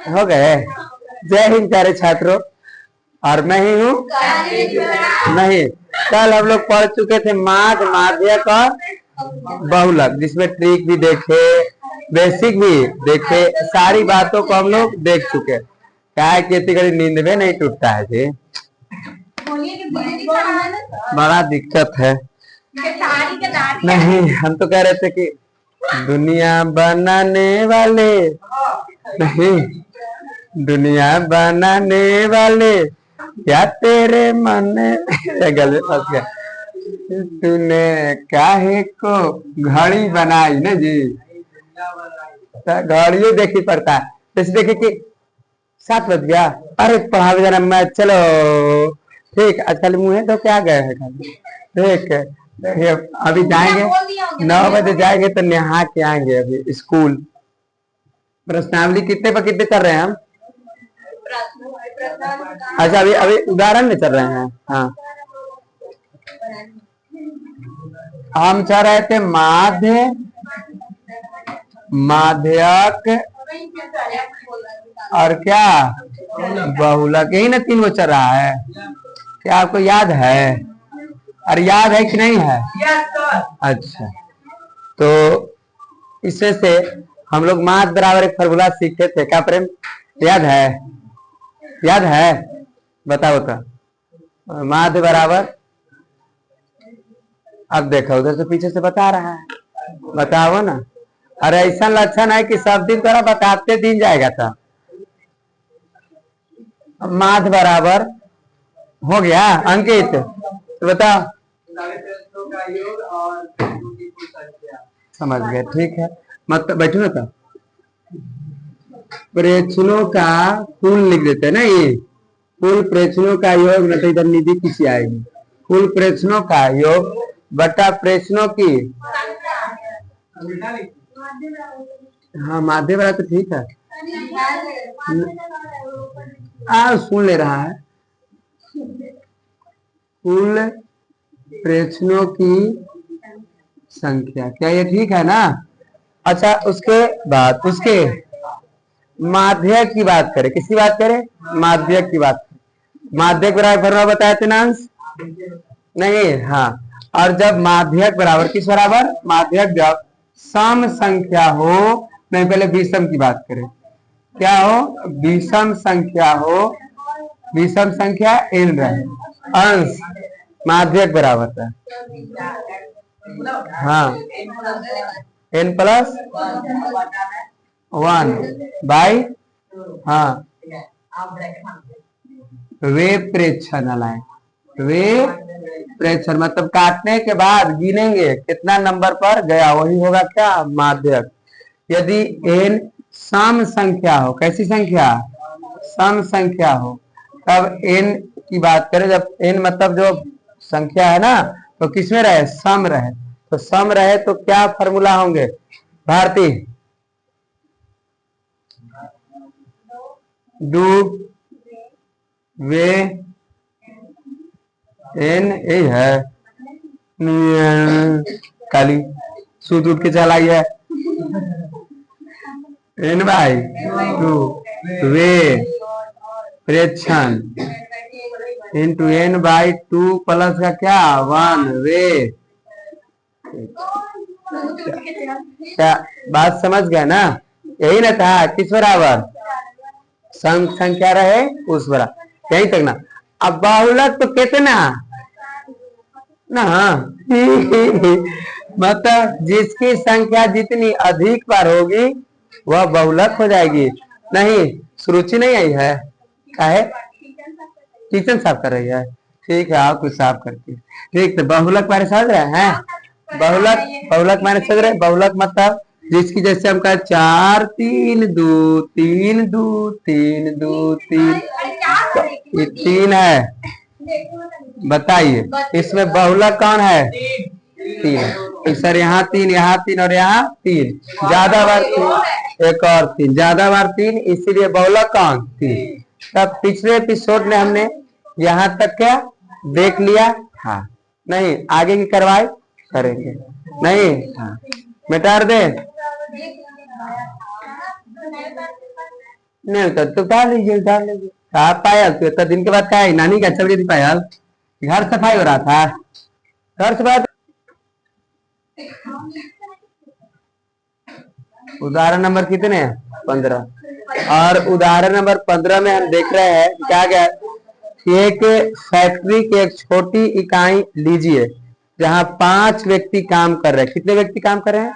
हो गए। जय हिंद प्यारे छात्रों। और मैं ही हूँ नहीं। कल हम लोग पढ़ चुके थे माध्य, माध्यक और बहुलक, जिसमें ट्रिक भी देखे, बेसिक भी देखे, सारी बातों को हम लोग देख चुके। क्या है कि इतनी नींद में नहीं टूटता है जी, बड़ा दिक्कत है। नहीं, हम तो कह रहे थे कि दुनिया बनाने वाले, नहीं, दुनिया बनाने वाले क्या तेरे मन गले फंस गया, तूने काहे को घड़ी बनाई ना जी। घड़ी देखी पड़ता है, जैसे देखे कि 7 बज गया, अरे पढ़ा जाना मैं, चलो ठीक। आजकल मुँह तो क्या गए हैं ठीक है। अभी जाएंगे 9 बजे जाएंगे तो नहा के आएंगे अभी स्कूल। प्रश्नावली कितने पर कितने कर रहे हैं हम? अच्छा, अभी अभी उदाहरण में चल रहे हैं। हाँ, हम चल रहे थे माध्य, माध्यक और क्या बहुलक, यही ना 3 वो चल रहा है। क्या आपको याद है? अरे याद है कि नहीं है? अच्छा, तो इसमें से हम लोग माध्य बराबर एक फॉर्मूला सीखे थे, क्या प्रेम याद है? याद है? बताओ तो। माध्य बराबर, अब देखो उधर से पीछे से बता रहा है, बताओ ना। अरे ऐसा लक्षण है कि सब दिन तरह बताते दिन जाएगा था। माध्य बराबर हो गया अंकित, तो बताओ। समझ गए, ठीक है। मतलब बैठो ना, तो प्रेक्षणों का कुल लिख देते हैं ना, ये कुल प्रेक्षणों का योग, न तो इधर निधि किसी आएगी। कुल प्रेक्षणों का योग बटा प्रेक्षणों की, हाँ माध्य वाला तो ठीक है। सुन ले रहा है। कुल प्रेक्षणों की संख्या, क्या ये ठीक है ना? अच्छा, उसके बाद उसके माध्यक की बात करें। किसकी बात करें? माध्यक की बात करें। माध्यक बराबर फॉर्मूला बताया थे ना नहीं? हाँ, और जब माध्यक बराबर किस बराबर? माध्यक जब सम संख्या हो, नहीं पहले विषम की बात करें। क्या हो? विषम संख्या हो, विषम संख्या n रहे, अंश माध्यक बराबर था। हाँ, n प्लस 1 बाई, हाँ, वे प्रेक्षण लाए, वे प्रेक्षण मतलब काटने के बाद गिनेंगे कितना नंबर पर गया, वही होगा क्या? माध्यक। यदि n सम संख्या हो, कैसी संख्या? सम संख्या हो, तब n की बात करें। जब n मतलब जो संख्या है ना, तो किसमें रहे? सम रहे। तो सम रहे तो क्या फॉर्मूला होंगे भारती? डू वे n, यही है। काली सूत उठ के चलाई है। n बाई 2 वे प्रेक्षण इंटू n बाई 2 प्लस का क्या? 1 वे। क्या बात समझ गए ना? यही ना था, किस बराबर? सम संख्या रहे उस बराबर, यही तक ना। अब बहुलक तो कितना ना मतलब जिसकी संख्या जितनी अधिक बार होगी वह बहुलक हो जाएगी। नहीं, सुरुचि नहीं आई है? काहे? किचन साफ कर रही है? ठीक है, आप कुछ साफ करके। ठीक, तो बहुलक माने समझ रहे हैं? बहुलक, बहुलक माने समझ रहे? बहुलक मतलब जिसकी, जैसे हम कहा 4 3 2 3 2 3 2 3, ये 3 है। बताइए इसमें बहुलक कौन है? 3। सर यहाँ 3, यहाँ 3 और यहाँ 3, ज्यादा बार 3, एक और 3, ज्यादा बार 3, इसीलिए बहुलक कौन? 3। तब पिछले एपिसोड में हमने यहाँ तक क्या देख लिया था? नहीं, आगे की कार्रवाई करेंगे। नहीं, हाँ मिटा दे। नहीं होता तो उतार लीजिए, उतार लीजिए। आप पायल तो इतना दिन के बाद का है नानी का चल गई थी पायल, घर सफाई हो रहा था, घर सफाई। उदाहरण नंबर कितने हैं? 15। और उदाहरण नंबर 15 में हम देख रहे हैं क्या क्या, एक फैक्ट्री की एक छोटी इकाई लीजिए जहां 5 व्यक्ति काम कर रहे हैं। कितने व्यक्ति काम कर रहे हैं?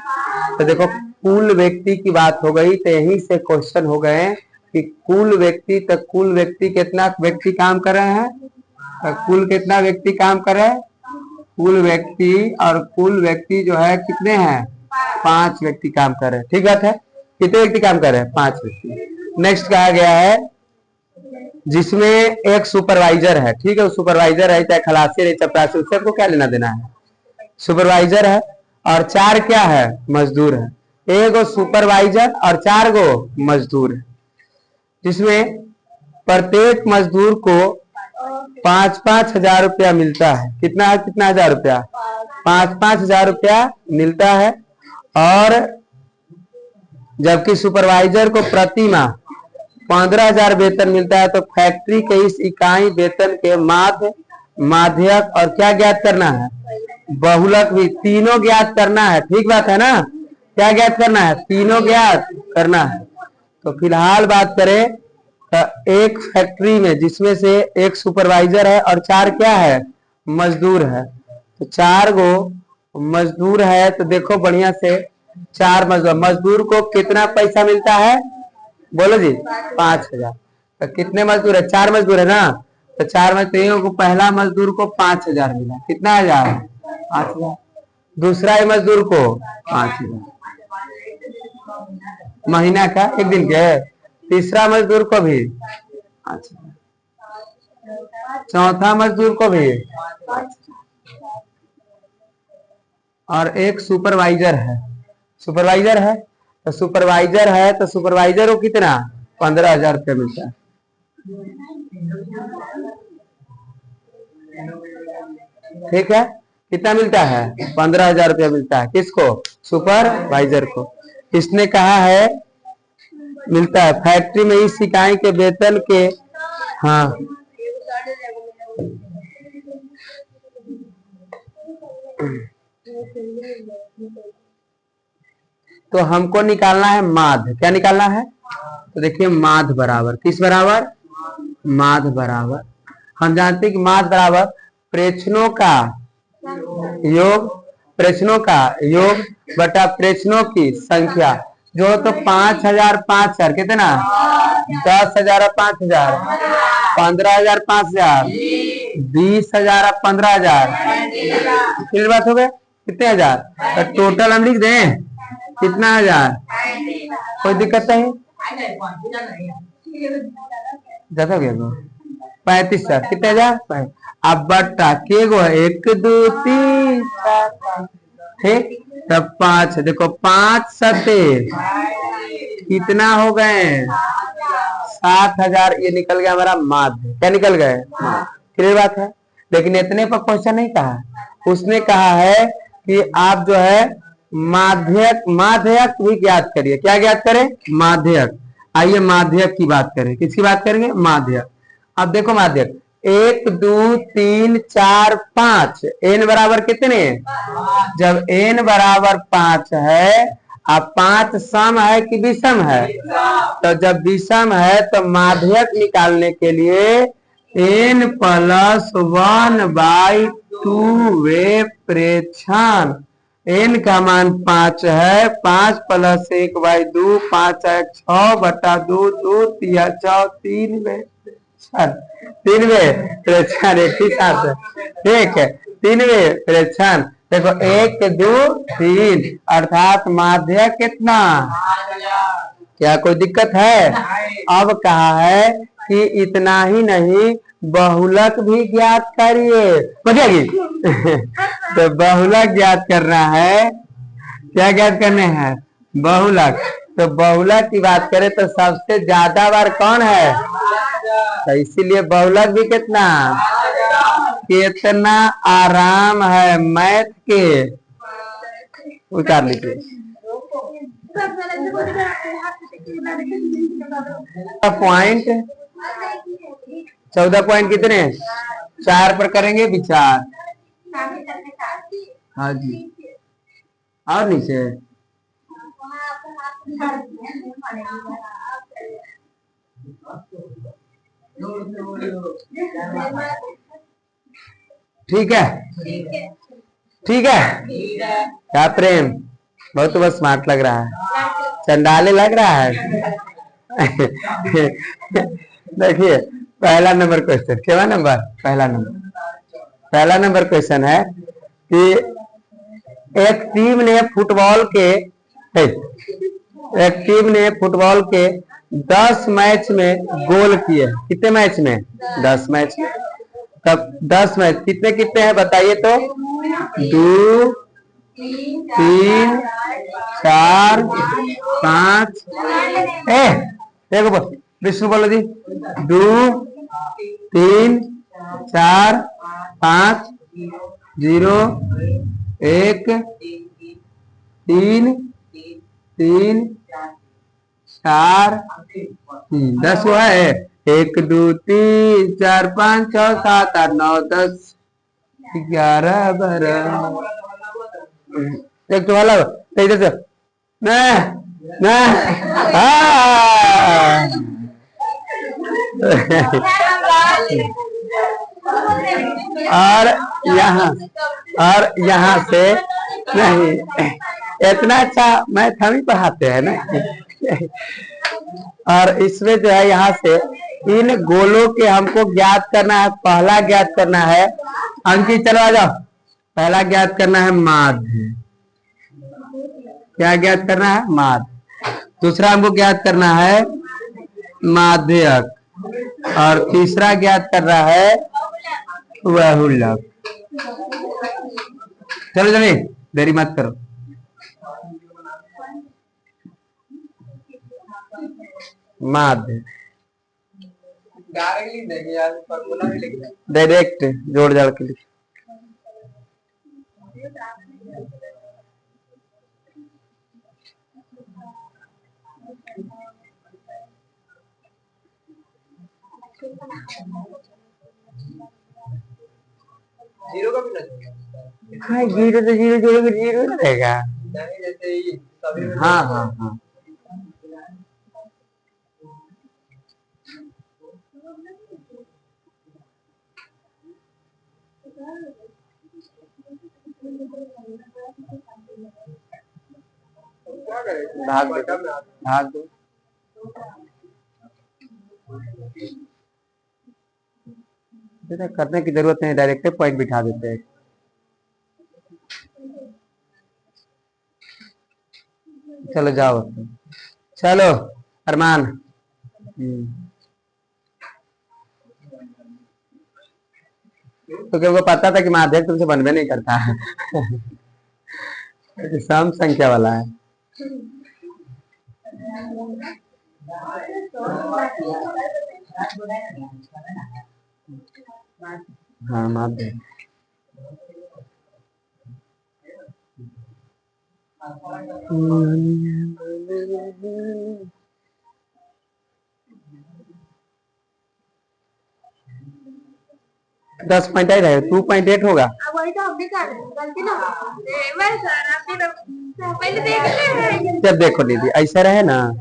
तो देखो कुल व्यक्ति की बात हो गई, तो यहीं से क्वेश्चन हो गए कि कुल व्यक्ति, तो कुल व्यक्ति कितना व्यक्ति काम कर रहे हैं? तो कुल कितना व्यक्ति काम कर रहे हैं? कुल व्यक्ति, और कुल व्यक्ति जो है कितने हैं? 5 व्यक्ति काम कर रहे हैं। ठीक बात है, कितने व्यक्ति काम कर रहे हैं? 5 व्यक्ति। नेक्स्ट कहा गया है जिसमें एक सुपरवाइजर है। ठीक है, सुपरवाइजर है चाहे खलासी रहे चपरासी, उससे आपको क्या लेना देना है? सुपरवाइजर है और 4 क्या है? मजदूर है। एक गो सुपरवाइजर और 4 गो मजदूर है, जिसमें प्रत्येक मजदूर को 5-5 हजार रुपया मिलता है। कितना है? कितना हजार रुपया? 5-5 हजार रुपया मिलता है। और जबकि सुपरवाइजर को प्रति माह 15,000 वेतन मिलता है। तो फैक्ट्री के इस इकाई वेतन के माध्य, माध्यक और क्या ज्ञात करना है? बहुलक भी, तीनों ज्ञात करना है। ठीक बात है ना? क्या ज्ञात करना है? तीनों ज्ञात करना है। तो फिलहाल बात करें तो एक फैक्ट्री में जिसमें से एक सुपरवाइजर है और 4 क्या है? मजदूर है। तो 4 गो मजदूर है, तो देखो बढ़िया से 4 मजदूर, मजदूर को कितना पैसा मिलता है? बोलो जी, 5,000। तो कितने मजदूर है? 4 मजदूर है ना, तो 4 मजदूरों को, पहला मजदूर को 5,000 मिला। कितना हजार? 5,000। दूसरा मजदूर को 5,000 महीना का, एक दिन के। तीसरा मजदूर को भी 5,000। चौथा मजदूर को भी 5,000। और एक सुपरवाइजर है, सुपरवाइजर है तो सुपरवाइजर है तो सुपरवाइजर को कितना? 15,000 रुपया मिलता है। ठीक है, कितना मिलता है? 15,000 रुपया मिलता है। किसको? सुपरवाइजर को। इसने कहा है मिलता है फैक्ट्री में इस इकाई के वेतन के, हाँ तो हमको निकालना है माध्य। क्या निकालना है? तो देखिए माध्य बराबर किस बराबर? माध्य बराबर, हम जानते हैं कि माध्य बराबर प्रेक्षणों का योग, प्रेक्षणों का योग बटा प्रेक्षणों की संख्या, जो तो 5,000 5,000 कितना? 10,000 और 5,000, 15,000 5,000, 20,000 और 15,000। फिर बात हो गए कितने हजार? तो टोटल हम लिख दें कितना हजार? कोई दिक्कत नहीं, ज्यादा हो गया 35,000। कितने हजार? अब बट्टा के गो 1 2 3 4 5, ठीक, तब 5। देखो 5 सते कितना हो गए? 7,000। ये निकल गया हमारा माध्य। क्या निकल गए? क्लियर बात है। लेकिन इतने पर क्वेश्चन नहीं कहा, उसने कहा है कि आप जो है माध्यक, माध्यक भी ज्ञात करिए। क्या ज्ञात करें? माध्यक। आइए माध्यक की बात करें। किसकी बात करेंगे? माध्यक। अब देखो माध्यक 1 2 3 4 5, n बराबर कितने? जब n बराबर 5 है, अब 5 सम है कि विषम है? तो जब विषम है तो माध्यक निकालने के लिए n + 1/2 वे प्रेक्षण। n का मान 5 है, 5 + 1/2, 5 6 बटा 2 2 3 4 3 वे 3 वे प्रेक्षण। एक ही साथ, ठीक है, 3 वे प्रेक्षण। देखो 1 2 3 अर्थात माध्य कितना? क्या कोई दिक्कत है? अब कहा है कि इतना ही नहीं, बहुलक भी ज्ञात करिए। बचेगी तो बहुलक ज्ञात करना है। क्या ज्ञात करने हैं? बहुलक। तो बहुलक की बात करें तो सबसे ज्यादा बार कौन है? तो इसीलिए बहुलक भी कितना? कितना आराम है मैथ के, उतार लीजिए। पॉइंट 14 पॉइंट कितने हैं? 4 पर करेंगे विचार। हाँ जी, और नीचे ठीक है, ठीक है। क्या प्रेम, बहुत बस स्मार्ट लग रहा है, चंडाले लग रहा है। देखिए पहला नंबर क्वेश्चन, क्या नंबर? पहला नंबर क्वेश्चन है कि एक टीम ने फुटबॉल के 10 मैच में गोल किए। कितने मैच में? 10 मैच में। तब 10 मैच कितने कितने हैं बताइए तो? 2 3 4 5 देखो विष्णु बोलो जी। 2 3 4 5 0 1 3 3 4 10 हुआ है। 1 2 3 4 5 6 7 8 9 10 11 12 एक तो वाला इधर से ना और यहाँ से नहीं, इतना अच्छा मैथ हम ही पढ़ाते हैं ना। और इसमें जो है यहाँ से इन गोलों के हमको ज्ञात करना है। पहला ज्ञात करना है अंकित, चलो आ जाओ। पहला ज्ञात करना है माध्य। क्या ज्ञात करना है? माध्य। दूसरा हमको ज्ञात करना है माध्यक, और तीसरा ज्ञात कर रहा है बहुलक। चलो जल्दी, देरी मत करो। माध्य डायरेक्ट जोड़ जाड़ के लिख। जीरो का भी लगेगा। हाँ, जीरो तो जीरो जोड़ोगे जीरो रहेगा। हाँ हाँ हाँ, भाग दो। करने की जरूरत नहीं, डायरेक्ट पॉइंट बिठा देते हैं। चलो जाओ, चलो अरमान। तो क्या वो पता था कि माध्यक तुमसे बनवे नहीं करता है। सम संख्या वाला है। हाँ माध्य। दस पॉइंट आई रहे, 2.8 होगा। वही तो अभी कर गलती ना। जब देखो दीदी ऐसा रहे ना,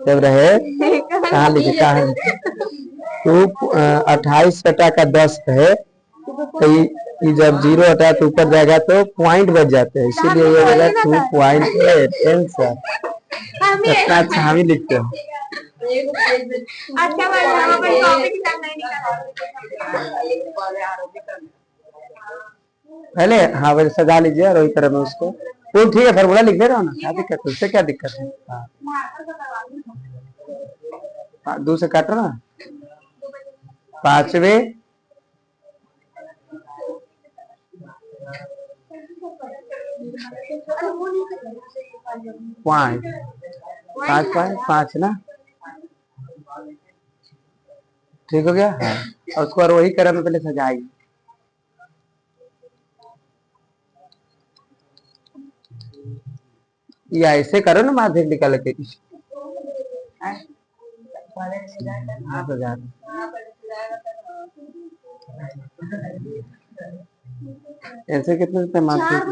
जब रहे कहाँ लिखे, कहाँ तो 28 बटा का 10 है, तो ये जब 0 हटा तो ऊपर जाएगा तो पॉइंट बच जाते हैं, इसीलिए ये होगा 2.8 आंसर। इतना अच्छा हम ही लिखते हैं। अच्छा पहले हाँ वैसे सजा लीजिए और वही तरह में उसको तो ठीक है, फॉर्मूला लिख दे रहा हूँ ना, क्या दिक्कत है उससे? क्या दिक्कत है? हाँ 2 से काटो ना। 5वें 5.5 ना, ठीक हो गया। हाँ, और उसको और वही क्रम में पहले सजाएगी। या ऐसे करो ना माध्यक निकाल के। ऐसे कितने देते हैं माध्यक?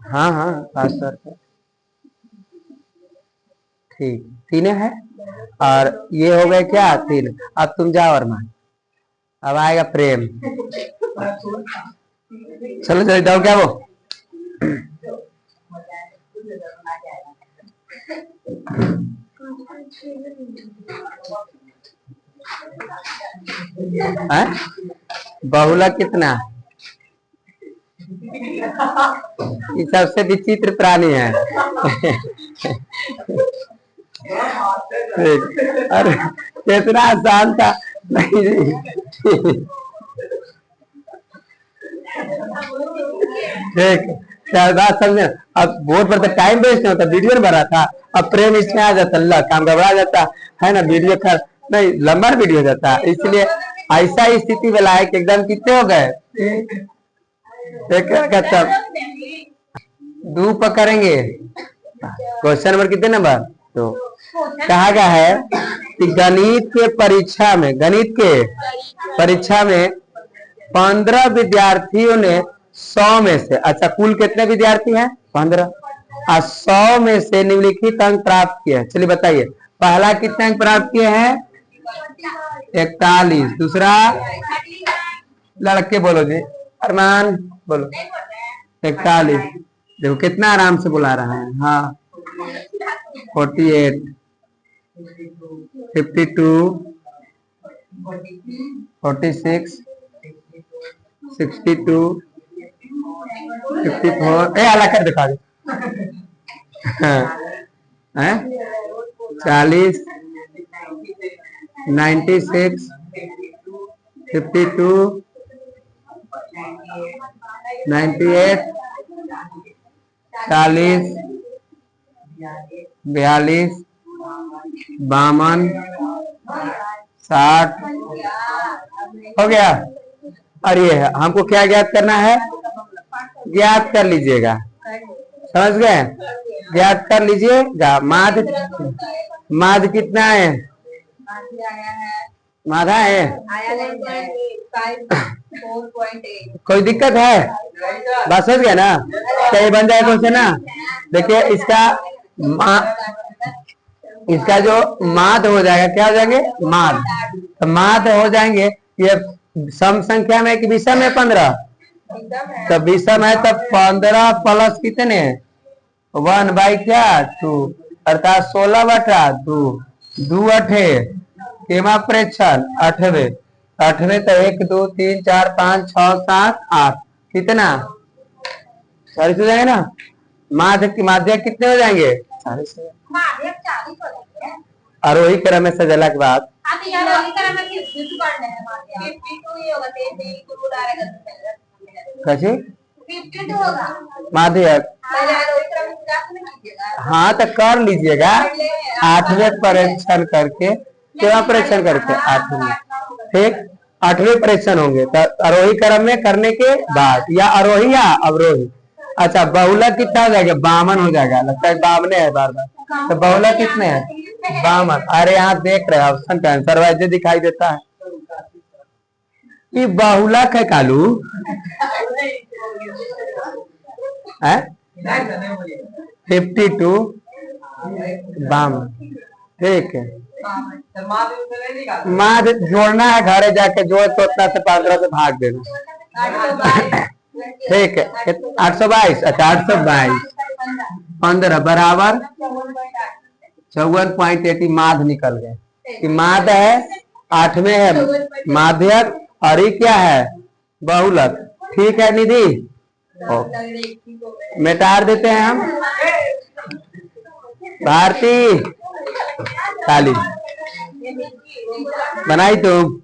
हाँ हाँ 500 रुपये ठीक। तीन है और ये हो गए क्या 3। अब तुम जाओ अरमान, अब आएगा प्रेम। चलो चलो जाओ क्या वो है? बहुला कितना? ये सबसे विचित्र प्राणी है। अरे कितना आसान था। ठीक क्या बात समझे? अब बोर्ड पर तो टाइम वेस्ट नहीं होता, वीडियो बना था। अब प्रेम इसमें आ जाता, अल्लाह काम घबरा जाता है ना, वीडियो खर नहीं लंबा वीडियो हो जाता। इसलिए ऐसा स्थिति वाला है कि एकदम कितने हो गए? तब 2 पकड़ेंगे। क्वेश्चन नंबर कितने नंबर? तो कहा गया है कि गणित के परीक्षा में 15 विद्यार्थियों ने 100 में से, अच्छा कुल कितने विद्यार्थी हैं? 15। 100 में से निम्नलिखित अंक प्राप्त किए हैं। चलिए बताइए, पहला कितने अंक प्राप्त किए हैं? 41। दूसरा लड़के बोलो जी, अरमान बोलो 41। देखो कितना आराम से बुला रहा है। हाँ 48, 52, 46, 62, 54 अलग कर दिखा दे। 40, 96, 52, 98, 40, 42, 52, 60 हो गया। और ये है हमको क्या ज्ञात करना है? ज्ञात कर लीजिएगा, समझ गए? ज्ञात कर लीजिएगा। माध कितना है? माधा है? कोई दिक्कत है? बस हो गया ना? क्या ये बन जाए क्वेश्चन ना? देखिए इसका जो माध हो जाएगा, क्या हो जाएंगे? माध। तो माध हो जाएंगे ये सम संख्या में कि विषम है? 15। तो विषम है तो 15 प्लस कितने? 1/2 अर्थात 16/2। 2 अठे केमा प्रेक्षण 8वें। 8वें तो 1 2 3 4 5 6 7 8 कितना? 40 हो जाएंगे ना? माध्य कितने हो जाएंगे? 40। आरोही क्रम में सजला के बाद माध्यक हाँ तो कर लीजिएगा 8वें परीक्षण करके, क्या परीक्षण करके 8वें, ठीक 8वें परीक्षण होंगे तो आरोही क्रम में करने के बाद, या आरोही या अवरोही। अच्छा बहुला कितना हो जाएगा? 52 हो जाएगा। लगता है 52 है बार बार। तो बहुला कितने हैं? 52। अरे यहाँ देख रहे ऑप्शन का आंसर वैसे दिखाई देता है। ये बहुलक है कालू है 52 52 ठीक है। माद जोड़ना है, घरे जाके जोड़ तो उतना से 15 से भाग देना। ठीक है 822। अच्छा 822 15 बराबर 54.80 माध निकल गए कि माध है 8वें है माध्यक और ये क्या है? बहुलक। ठीक है निधि, मिटार देते हैं हम। भारती ताली बनाई तुम।